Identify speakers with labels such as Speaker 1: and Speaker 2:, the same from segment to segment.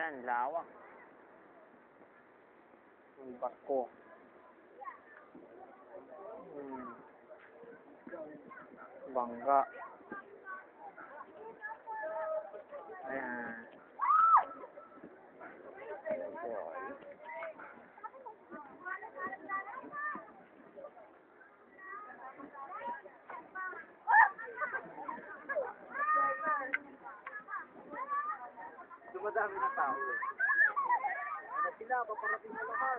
Speaker 1: Yan, lawak. Yung barko. Bangga. Ayan.
Speaker 2: Dumadami na tao eh. Ano sila, paparating na lahat.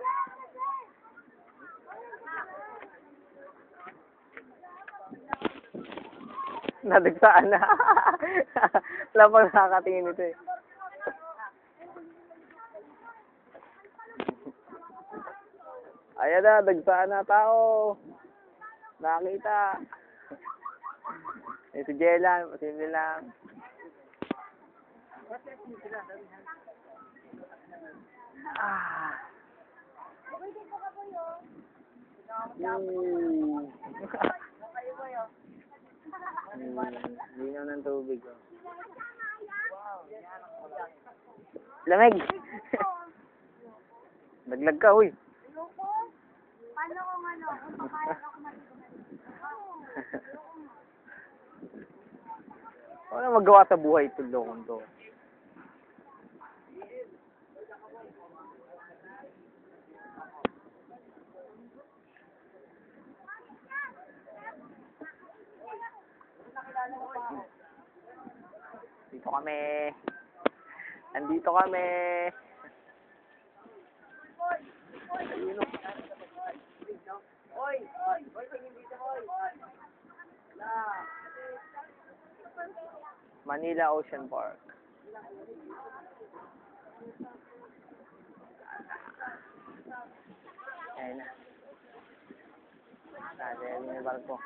Speaker 1: Nadagsaan na. Wala pang nakakatingin ito eh. Ayan na, dagsaan na tao. Nakakita. Si Jelan, simple lang. Ah. Linaw ng tubig. Oh. Lamig. Naglag ka, uy.
Speaker 3: Paano kung ano? Kung papayag ako maligo.
Speaker 1: Ano magawa sa buhay ito, lokon to? Dito kami. Nandito kami. Ayun o.
Speaker 2: Hoy! Hoy! Hoy! Tingin dito, hoy!
Speaker 1: Manila Ocean Park. Ayun na. Ayun yung barko.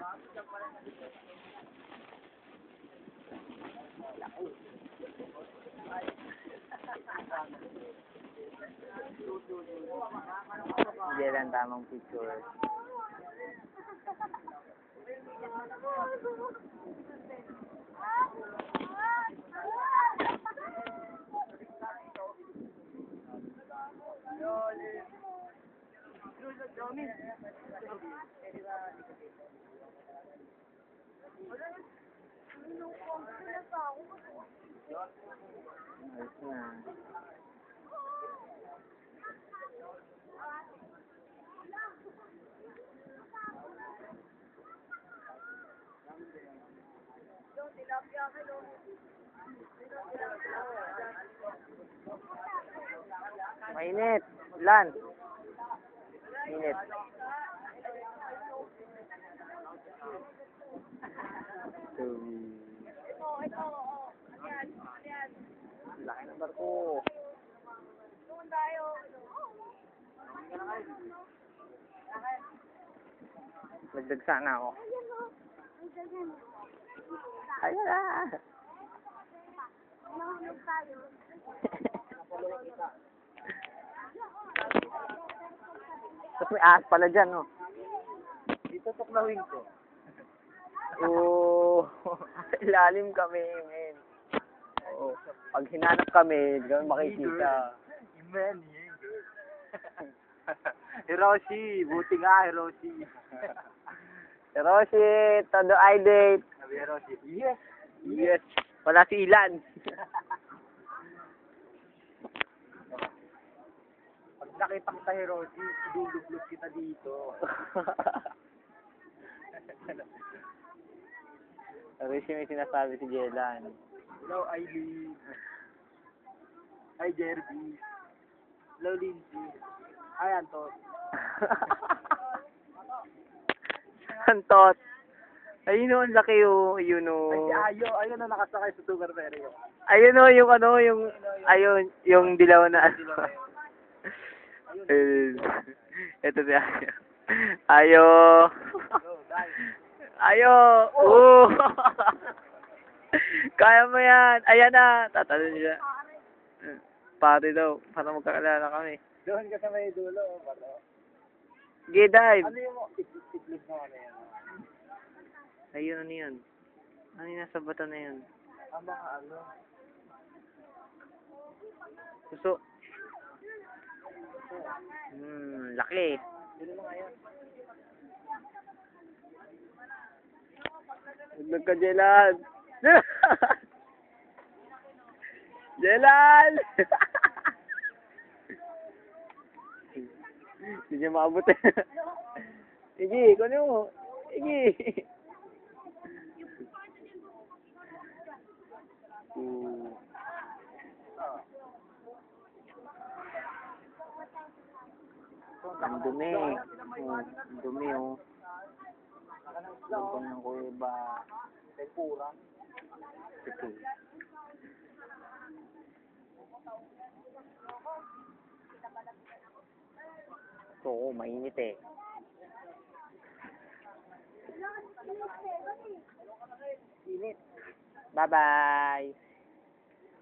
Speaker 1: Hindi lang tamang picture. Ayos na. Mainit. Lan. Mainit. Laki ng barko.
Speaker 3: Doon tayo.
Speaker 1: Nagdagsa na ako.
Speaker 3: Ayun o.
Speaker 1: Ayun na.
Speaker 3: Nahulog tayo.
Speaker 1: Tapos may ahas pala dyan, no?
Speaker 2: Dito tuklawin ko.
Speaker 1: Oo. Ilalim kami, men. Oo. Pag hinanap kami, hindi kami makikita.
Speaker 2: Amen. Hiroshi! Buti nga, Hiroshi.
Speaker 1: Hiroshi, todo ay date.
Speaker 2: Sabi Hiroshi, yes!
Speaker 1: Yes. Wala si Ilan.
Speaker 2: Pag nakita kita, Hiroshi, idudublos kita dito.
Speaker 1: Hiroshi may sinasabi si Jelan.
Speaker 2: Hello, Aileen. Hi, Jerby. Hello, Lindsay. Hi, Anton.
Speaker 1: Antot. Ayun o, ang laki o. Ayun o.
Speaker 2: Ay, si Ayo. Ayun na nakasakay sa Sugar Berry.
Speaker 1: Ayun o, yung ano, yung, ayun, yung dilaw na ano. Ayun. Ito si Ayo. Ayo. Ayo. Oo. Kaya mo yan. Ayan na. Tatalon siya. Pare daw. Para magkakalala kami.
Speaker 2: Doon ka sa may dulo. Bato.
Speaker 1: G-dive.
Speaker 2: Ano yung itlog na ano yan?
Speaker 1: Ayun, ano yun? Ano yung nasa bato na yun?
Speaker 2: Ang mga ano?
Speaker 1: Suso. Laki. Huwag ka, Jelan. Jelan! Hindi niya maabot. Igi, kunin mo. Igi. Ang dumi. Ang dumi, oh. Lagyan ng kuweba.
Speaker 2: Tempura.
Speaker 1: Ito. Oo, mainit eh.
Speaker 2: Init.
Speaker 1: Bye-bye.